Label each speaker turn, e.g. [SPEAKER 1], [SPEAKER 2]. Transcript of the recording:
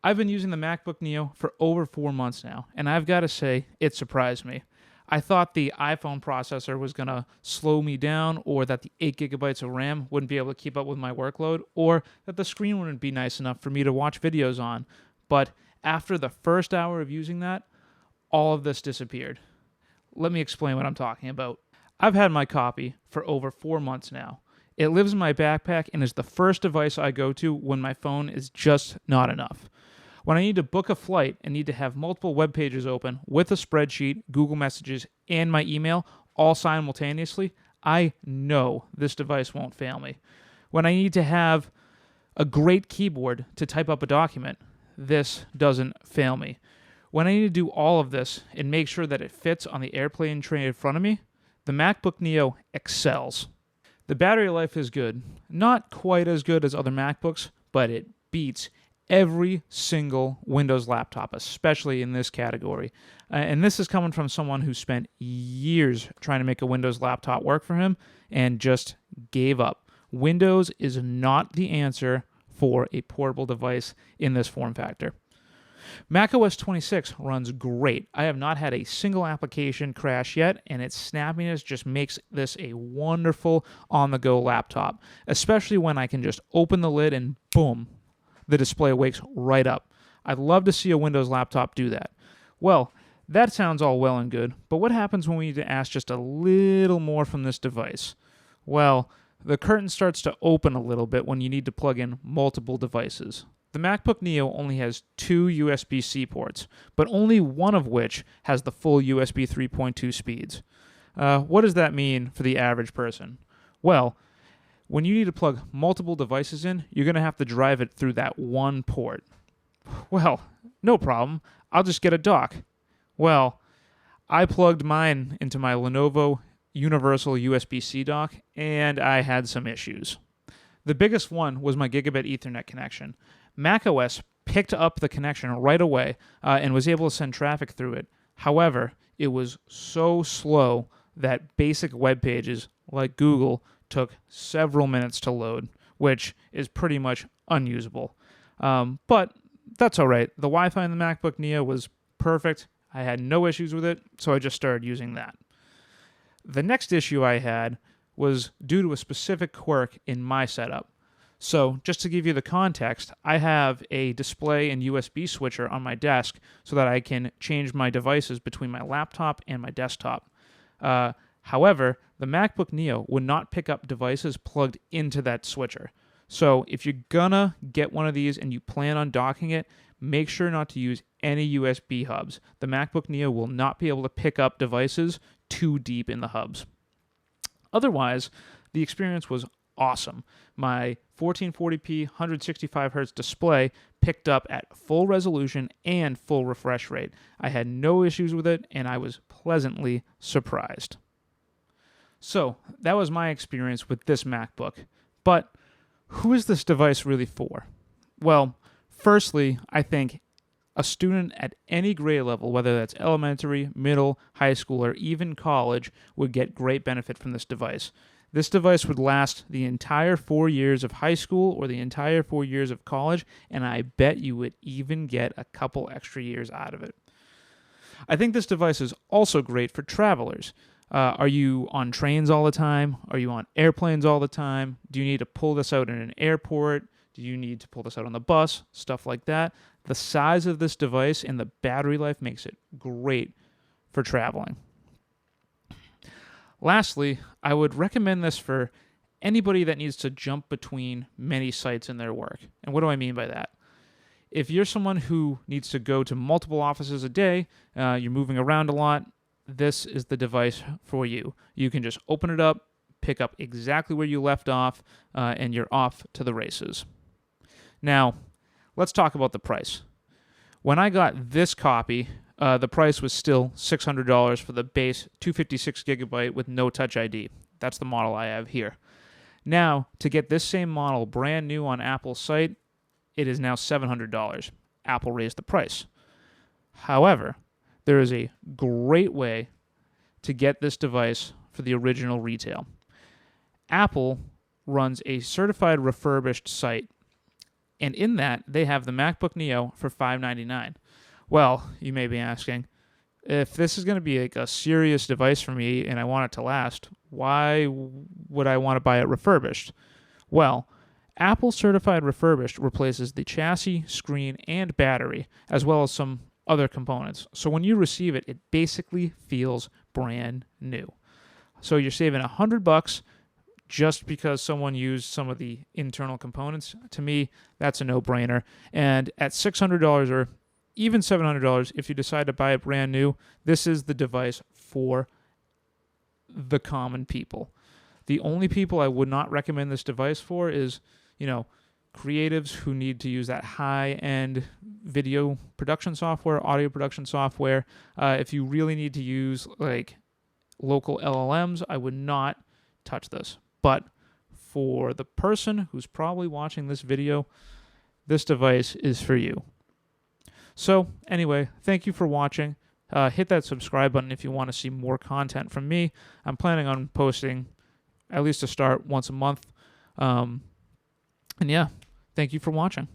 [SPEAKER 1] I've been using the MacBook Neo for over 4 months now, and I've got to say, it surprised me. I thought the iPhone processor was going to slow me down, or that the 8 gigabytes of RAM wouldn't be able to keep up with my workload, or that the screen wouldn't be nice enough for me to watch videos on. But after the first hour of using that, all of this disappeared. Let me explain what I'm talking about. I've had my copy for over 4 months now. It lives in my backpack and is the first device I go to when my phone is just not enough. When I need to book a flight and need to have multiple web pages open with a spreadsheet, Google Messages, and my email all simultaneously, I know this device won't fail me. When I need to have a great keyboard to type up a document, this doesn't fail me. When I need to do all of this and make sure that it fits on the airplane tray in front of me, the MacBook Neo excels. The battery life is good. Not quite as good as other MacBooks, but it beats every single Windows laptop, especially in this category. And this is coming from someone who spent years trying to make a Windows laptop work for him and just gave up. Windows is not the answer for a portable device in this form factor. macOS 26 runs great. I have not had a single application crash yet, and its snappiness just makes this a wonderful on-the-go laptop, especially when I can just open the lid and boom, the display wakes right up. I'd love to see a Windows laptop do that. Well, that sounds all well and good, but what happens when we need to ask just a little more from this device? Well, the curtain starts to open a little bit when you need to plug in multiple devices. The MacBook Neo only has two USB-C ports, but only one of which has the full USB 3.2 speeds. What does that mean for the average person? Well, when you need to plug multiple devices in, you're going to have to drive it through that one port. Well, no problem. I'll just get a dock. Well, I plugged mine into my Lenovo Universal USB-C dock, and I had some issues. The biggest one was my gigabit Ethernet connection. macOS picked up the connection right away and was able to send traffic through it. However, it was so slow that basic web pages like Google took several minutes to load, which is pretty much unusable. But that's all right. The Wi-Fi in the MacBook Neo was perfect. I had no issues with it, so I just started using that. The next issue I had was due to a specific quirk in my setup. So, just to give you the context, I have a display and USB switcher on my desk so that I can change my devices between my laptop and my desktop. However, the MacBook Neo would not pick up devices plugged into that switcher. So, if you're gonna get one of these and you plan on docking it, make sure not to use any USB hubs. The MacBook Neo will not be able to pick up devices too deep in the hubs. Otherwise, the experience was awesome. My 1440p 165 Hz display picked up at full resolution and full refresh rate. I had no issues with it, and I was pleasantly surprised. So, that was my experience with this MacBook. But who is this device really for? Well, firstly, I think a student at any grade level, whether that's elementary, middle, high school, or even college, would get great benefit from this device. This device would last the entire 4 years of high school or the entire 4 years of college, and I bet you would even get a couple extra years out of it. I think this device is also great for travelers. Are you on trains all the time? Are you on airplanes all the time? Do you need to pull this out in an airport? Do you need to pull this out on the bus? Stuff like that. The size of this device and the battery life makes it great for traveling. Lastly, I would recommend this for anybody that needs to jump between many sites in their work. And what do I mean by that? If you're someone who needs to go to multiple offices a day, you're moving around a lot, this is the device for you. You can just open it up, pick up exactly where you left off, and you're off to the races. Now, let's talk about the price. When I got this copy, the price was still $600 for the base 256 gigabyte with no Touch ID. That's the model I have here. Now, to get this same model brand new on Apple's site, it is now $700. Apple raised the price. However, there is a great way to get this device for the original retail. Apple runs a certified refurbished site. And in that, they have the MacBook Neo for $599. Well, you may be asking, if this is going to be like a serious device for me and I want it to last, why would I want to buy it refurbished? Well, Apple Certified Refurbished replaces the chassis, screen, and battery, as well as some other components. So when you receive it, it basically feels brand new. So you're saving $100 just because someone used some of the internal components. To me, that's a no-brainer. And at $600 or even $700, if you decide to buy it brand new, this is the device for the common people. The only people I would not recommend this device for is, creatives who need to use that high-end video production software, audio production software. If you really need to use like local LLMs, I would not touch this. But for the person who's probably watching this video, this device is for you. So anyway, thank you for watching. Hit that subscribe button if you want to see more content from me. I'm planning on posting, at least to start, once a month. And yeah, thank you for watching.